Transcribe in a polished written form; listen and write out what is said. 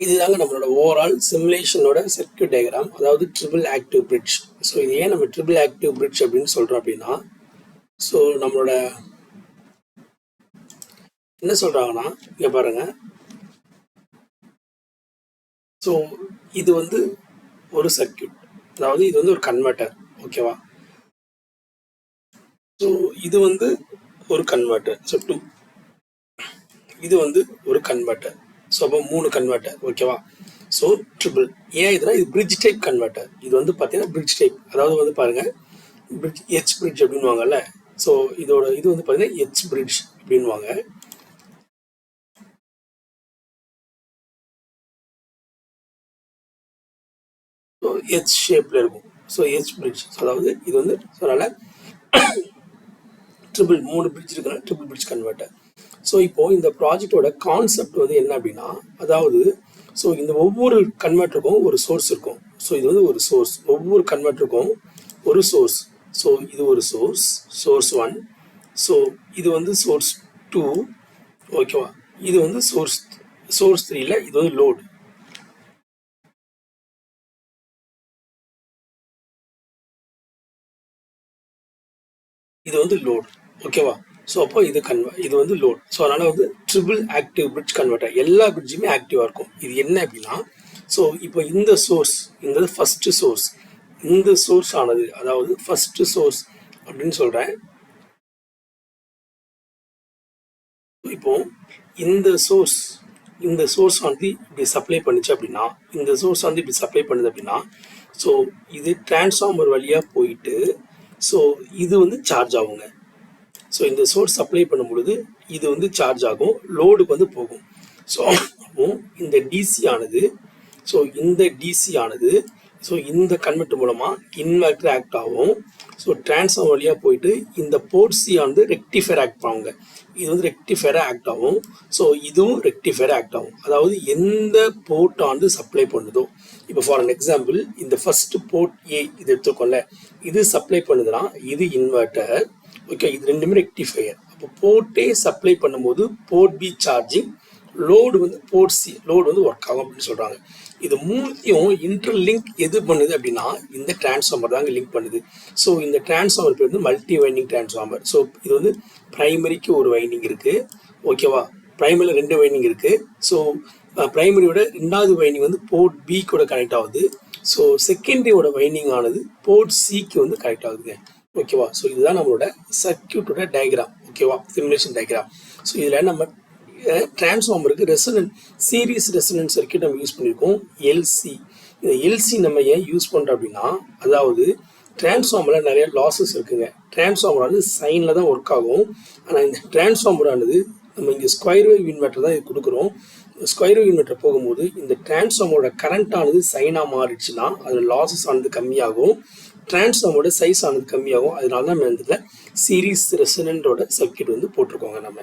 இதுதாங்க நம்மளோட overall சிமுலேஷனோட circuit diagram, அதாவது ட்ரிபிள் ஆக்டிவ் பிரிட்ஜ். ஸோ இது ஏன் நம்ம ட்ரிபிள் ஆக்டிவ் பிரிட்ஜ் அப்படின்னு சொல்கிறோம் அப்படின்னா, ஸோ நம்மளோட என்ன சொல்கிறாங்கன்னா, இங்கே பாருங்கள். ஸோ இது வந்து ஒரு சர்க்யூட், அதாவது இது வந்து ஒரு கன்வெர்ட்டர், ஓகேவா. ஸோ இது வந்து ஒரு கன்வெர்ட்டர், ஸோ 2. இது வந்து ஒரு கன்வெர்ட்டர், ஸோ அப்போ 3 கன்வெர்ட்டர், ஓகேவா. ஸோ ட்ரிபிள் ஏன் இதுனா இது பிரிட்ஜ் டைப் கன்வெர்ட்டர். இது வந்து பார்த்தீங்கன்னா பிரிட்ஜ் டைப், அதாவது வந்து பாருங்கள் பிரிட்ஜ் எச் பிரிட்ஜ் அப்படின்வாங்கல்ல. ஸோ இதோட இது வந்து பார்த்தீங்கன்னா எச் பிரிட்ஜ் அப்படின்வாங்க. ஸோ எச் ஷேப்பில் இருக்கும். ஸோ எச் பிரிட்ஜ், அதாவது இது வந்து அதனால் ட்ரிபிள் 3 பிரிட்ஜ் இருக்குன்னா ட்ரிபிள் பிரிட்ஜ் கன்வெர்ட்டர். ஸோ இப்போது இந்த ப்ராஜெக்டோட கான்செப்ட் வந்து என்ன அப்படின்னா, அதாவது ஸோ இந்த ஒவ்வொரு கன்வெர்ட்டருக்கும் ஒரு சோர்ஸ் இருக்கும். ஸோ இது வந்து ஒரு சோர்ஸ், ஒவ்வொரு கன்வெர்ட்டருக்கும் ஒரு சோர்ஸ். ஸோ இது ஒரு சோர்ஸ், சோர்ஸ் 1. ஸோ இது வந்து சோர்ஸ் 2, ஓகேவா. இது வந்து சோர்ஸ் 3ல இது வந்து லோடு. இது வந்து லோடு, ஓகேவா. ஸோ அப்போ இது வந்து லோட். ஸோ அதனால் வந்து ட்ரிபிள் ஆக்டிவ் பிரிட்ஜ் கன்வெர்ட்டர், எல்லா பிரிட்ஜுமே ஆக்டிவாக இருக்கும். இது என்ன அப்படின்னா, ஸோ இப்போ இந்த சோர்ஸ், இந்த ஃபஸ்ட்டு சோர்ஸ், இந்த சோர்ஸ் ஆனது, அதாவது ஃபஸ்ட்டு சோர்ஸ் அப்படின்னு சொல்கிறேன். இப்போ இந்த சோர்ஸ் வந்து இப்படி சப்ளை பண்ணுச்சு அப்படின்னா, இந்த சோர்ஸ் வந்து இப்படி சப்ளை பண்ணுது அப்படின்னா, ஸோ இது டிரான்ஸ்ஃபார்மர் வழியாக போயிட்டு, ஸோ இது வந்து சார்ஜ் ஆகுங்க. ஸோ இந்த சோர்ஸ் சப்ளை பண்ணும் பொழுது இது வந்து சார்ஜ் ஆகும், லோடுக்கு வந்து போகும். ஸோ இந்த டிசி ஆனது, ஸோ இந்த டிசி ஆனது, ஸோ இந்த கன்வெர்ட்டர் மூலமாக இன்வெர்டர் ஆக்ட் ஆகும். ஸோ டிரான்ஸ்ஃபார்மர் வழியாக போயிட்டு இந்த போர்ட் சி ஆனது ரெக்டிஃபையர் ஆக்ட் பண்ணுவாங்க. இது வந்து ரெக்டிஃபையராக ஆக்ட் ஆகும். ஸோ இதுவும் ரெக்டிஃபையராக ஆக்ட் ஆகும். அதாவது எந்த போர்ட் ஆனது சப்ளை பண்ணுதோ, இப்போ ஃபார் அன் எக்ஸாம்பிள் இந்த ஃபர்ஸ்ட் போர்ட் ஏ இது எடுத்துக்கோங்கள, இது சப்ளை பண்ணுதுன்னா இது இன்வெர்டர், ஓகே. இது ரெண்டுமே ரெக்டிஃபையர். அப்போ போர்ட் ஏ சப்ளை பண்ணும்போது போர்ட் பி சார்ஜிங், லோடு வந்து போர்ட் சி, லோடு வந்து ஒர்க் ஆகும் அப்படின்னு சொல்கிறாங்க. இது மூணுத்தையும் இன்டர்லிங்க் எது பண்ணுது அப்படின்னா இந்த டிரான்ஸ்ஃபார்மர் தாங்க லிங்க் பண்ணுது. ஸோ இந்த டிரான்ஸ்ஃபார்மர் பேர் வந்து மல்டி வைண்டிங் டிரான்ஸ்ஃபார்மர். ஸோ இது வந்து பிரைமரிக்கு ஒரு வைண்டிங் இருக்குது, ஓகேவா. பிரைமரியில் 2 வைண்டிங் இருக்குது. ஸோ பிரைமரியோட 2வது வைண்டிங் வந்து போர்ட் பி கூட கனெக்ட் ஆகுது. ஸோ செகண்டரியோட வைண்டிங் ஆனது போர்ட் சிக்கு வந்து கனெக்ட் ஆகுதுங்க, ஓகேவா. ஸோ இதுதான் நம்மளோட சர்க்யூட்டோட டயக்ராம், ஓகேவா, சிமுலேஷன் டயக்ராம். ஸோ இதில் நம்ம டிரான்ஸ்ஃபார்மருக்கு சீரீஸ் ரெசனன்ஸ் சர்க்யூட் நம்ம யூஸ் பண்ணியிருக்கோம், எல்சி. இந்த எல்சி நம்ம ஏன் யூஸ் பண்ணுறோம் அப்படின்னா, அதாவது டிரான்ஸ்ஃபார்மரில் நிறைய லாஸஸ் இருக்குங்க. டிரான்ஸ்ஃபார்மர் வந்து சைனில் தான் ஒர்க் ஆகும். ஆனால் இந்த டிரான்ஸ்ஃபார்மர் ஆனது நம்ம இங்கே ஸ்கொயர் வேவ் இன்வெர்ட்டர் தான் இது கொடுக்குறோம். ஸ்கொயர் வேவ் இன்வெர்ட்டர் போகும்போது இந்த டிரான்ஸ்ஃபார்மரோட கரண்ட் ஆனது சைனாக மாறிடுச்சுன்னா அதில் லாஸஸ் ஆனது கம்மியாகும், டிரான்ஸ்ஃபார்மரோட சைஸ் ஆனது கம்மியாகும். அதனால தான் நம்ம இந்த சீரீஸ் ரெசனன்ட்டோட சர்க்யூட் வந்து போட்டிருக்கோங்க நம்ம.